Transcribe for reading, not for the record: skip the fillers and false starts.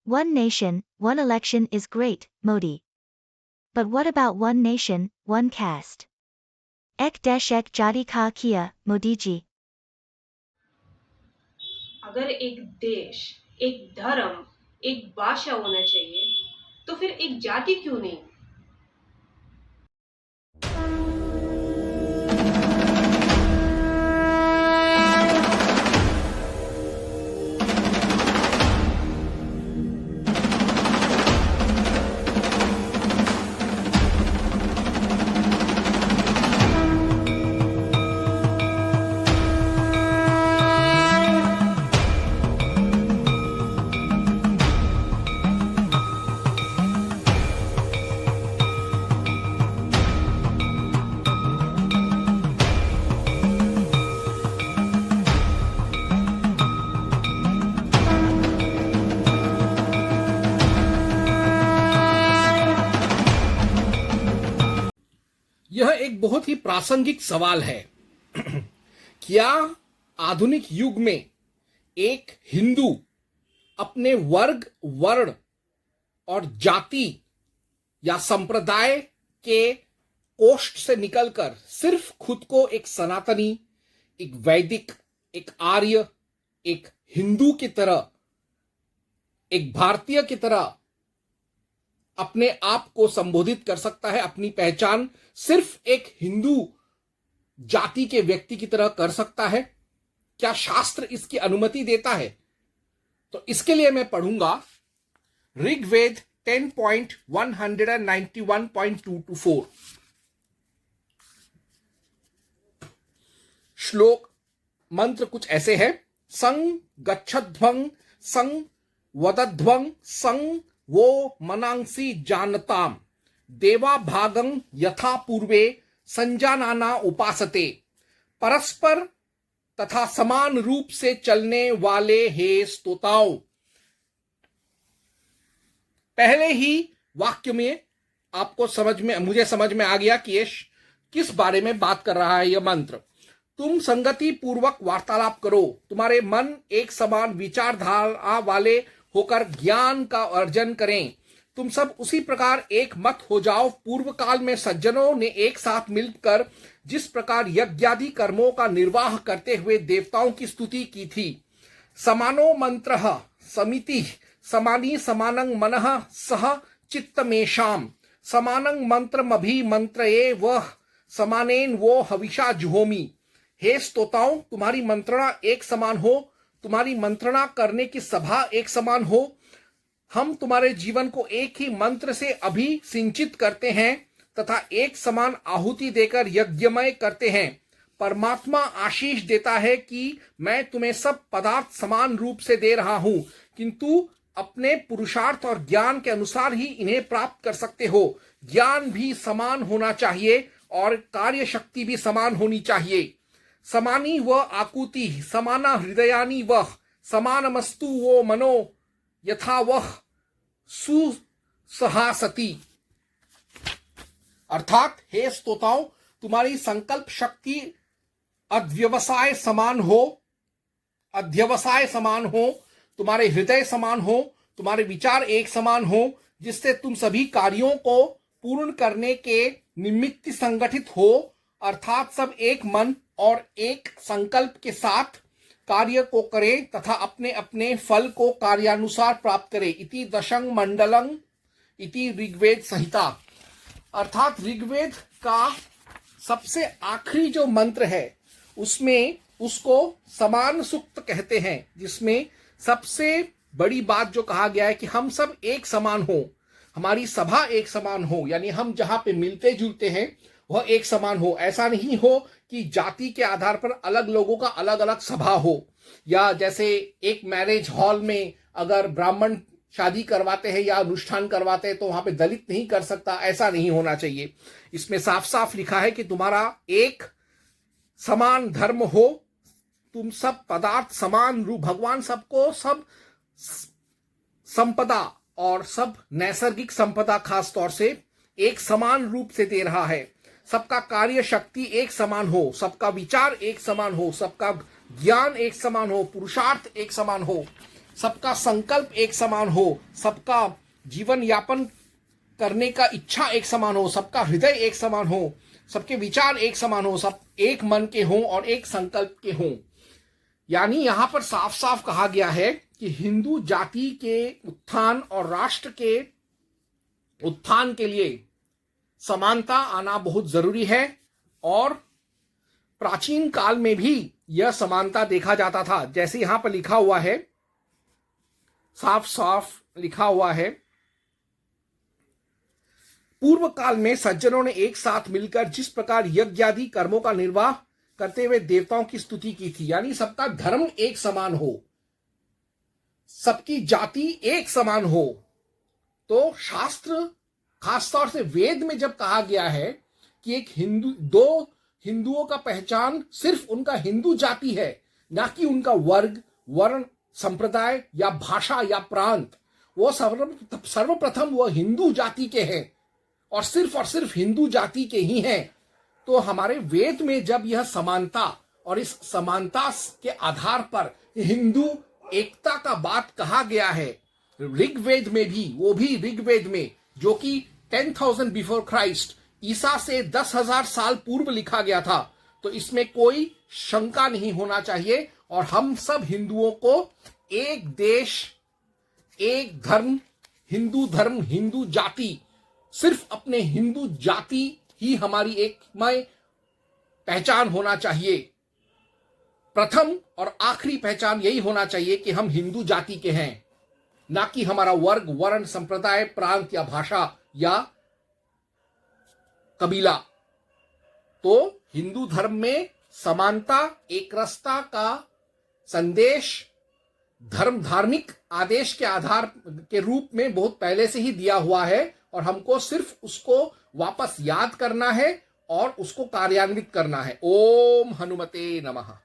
One nation, one election is great, Modi. But what about one nation, one caste? Ek desh ek jati ka kiya, Modi ji. अगर एक देश, एक धर्म, एक भाषा होना चाहिए, तो फिर एक जाति क्यों नहीं? यह एक बहुत ही प्रासंगिक सवाल है। क्या आधुनिक युग में एक हिंदू अपने वर्ग, वर्ण और जाति या संप्रदाय के कोष्ठ से निकलकर सिर्फ खुद को एक सनातनी, एक वैदिक, एक आर्य, एक हिंदू की तरह, एक भारतीय की तरह अपने आप को संबोधित कर सकता है? अपनी पहचान सिर्फ एक हिंदू जाति के व्यक्ति की तरह कर सकता है? क्या शास्त्र इसकी अनुमति देता है? तो इसके लिए मैं पढ़ूंगा ऋग्वेद 10.191.2-4 श्लोक। मंत्र कुछ ऐसे है। संग गच्छध्वं संग वदध्वं संग वो मनांसी जानताम देवा भागं यथा पूर्वे संजानाना उपासते। परस्पर तथा समान रूप से चलने वाले हे स्तोताओं। पहले ही वाक्य में आपको मुझे समझ में आ गया कि ये किस बारे में बात कर रहा है यह मंत्र। तुम संगति पूर्वक वार्तालाप करो, तुम्हारे मन एक समान विचारधारा वाले होकर ज्ञान का अर्जन करें। तुम सब उसी प्रकार एक मत हो जाओ। पूर्व काल में सज्जनों ने एक साथ मिलकर जिस प्रकार यज्ञादि कर्मों का निर्वाह करते हुए देवताओं की स्तुति की थी। समानो मंत्रः समिति समानी समानं मनः सह चित्तमेषाम समानं मंत्रमभिमंत्रये वह समानेन वो हविषा जुहोमि। हे स्तोताओं, तुम्हारी मंत्रणा एक समान हो, तुम्हारी मंत्रणा करने की सभा एक समान हो। हम तुम्हारे जीवन को एक ही मंत्र से अभिसिंचित करते हैं तथा एक समान आहुति देकर यज्ञमय करते हैं। परमात्मा आशीष देता है कि मैं तुम्हें सब पदार्थ समान रूप से दे रहा हूं, किंतु अपने पुरुषार्थ और ज्ञान के अनुसार ही इन्हें प्राप्त कर सकते हो। ज्ञान भी समान होना चाहिए और कार्य शक्ति भी समान होनी चाहिए। समानी व आकुति समाना हृदयानी वह समानमस्तु वो मनो यथा वह सुसहासति। अर्थात हे स्तोताओं, तुम्हारी संकल्प शक्ति अध्यवसाय समान हो, तुम्हारे हृदय समान हो, तुम्हारे विचार एक समान हो, जिससे तुम सभी कार्यों को पूर्ण करने के निमित्त संगठित हो। अर्थात सब एक मन और एक संकल्प के साथ कार्य को करें तथा अपने अपने फल को कार्यानुसार प्राप्त करें। इति दशंग मंडलंग इति ऋग्वेद संहिता। अर्थात ऋग्वेद का सबसे आखिरी जो मंत्र है उसमें उसको समान सूक्त कहते हैं, जिसमें सबसे बड़ी बात जो कहा गया है कि हम सब एक समान हो, हमारी सभा एक समान हो, यानी हम जहां पे मिलते जुलते हैं वह एक समान हो। ऐसा नहीं हो कि जाति के आधार पर अलग लोगों का अलग अलग सभा हो, या जैसे एक मैरिज हॉल में अगर ब्राह्मण शादी करवाते हैं या अनुष्ठान करवाते हैं तो वहां पे दलित नहीं कर सकता। ऐसा नहीं होना चाहिए। इसमें साफ साफ लिखा है कि तुम्हारा एक समान धर्म हो, तुम सब पदार्थ समान रूप, भगवान सबको सब संपदा और सब नैसर्गिक संपदा खास तौर से एक समान रूप से दे रहा है। सबका कार्य शक्ति एक समान हो, सबका विचार एक समान हो, सबका ज्ञान एक समान हो, पुरुषार्थ एक समान हो, सबका संकल्प एक समान हो, सबका जीवन यापन करने का इच्छा एक समान हो, सबका हृदय एक समान हो, सबके विचार एक समान हो, सब एक मन के हों और एक संकल्प के हों। यानी यहां पर साफ साफ कहा गया है कि हिंदू जाति के उत्थान और राष्ट्र के उत्थान के लिए समानता आना बहुत जरूरी है। और प्राचीन काल में भी यह समानता देखा जाता था। जैसे यहां पर लिखा हुआ है, साफ साफ लिखा हुआ है, पूर्व काल में सज्जनों ने एक साथ मिलकर जिस प्रकार यज्ञ आदि कर्मों का निर्वाह करते हुए देवताओं की स्तुति की थी। यानी सबका धर्म एक समान हो, सबकी जाति एक समान हो। तो शास्त्र, खासतौर से वेद में जब कहा गया है कि एक दो हिंदुओं का पहचान सिर्फ उनका हिंदू जाति है, ना कि उनका वर्ग, वर्ण, संप्रदाय या भाषा या प्रांत, वो सर्वप्रथम वो हिंदू जाति के हैं और सिर्फ हिंदू जाति के ही हैं। तो हमारे वेद में जब यह समानता और इस समानता के आधार पर हिंदू एकता का बात कहा गया है, ऋग्वेद में भी, वो भी ऋग्वेद में जो कि 10,000 बिफोर क्राइस्ट, ईसा से 10,000 साल पूर्व लिखा गया था, तो इसमें कोई शंका नहीं होना चाहिए। और हम सब हिंदुओं को एक देश, एक धर्म, हिंदू जाति, सिर्फ अपने हिंदू जाति ही हमारी एकमय पहचान होना चाहिए। प्रथम और आखिरी पहचान यही होना चाहिए कि हम हिंदू जाति के हैं, ना कि हमारा वर्ग, वर्ण, संप्रदाय, प्रांत या भाषा या कबीला। तो हिंदू धर्म में समानता, एकरसता का संदेश धार्मिक आदेश के आधार के रूप में बहुत पहले से ही दिया हुआ है और हमको सिर्फ उसको वापस याद करना है और उसको कार्यान्वित करना है। ओम हनुमते नमः।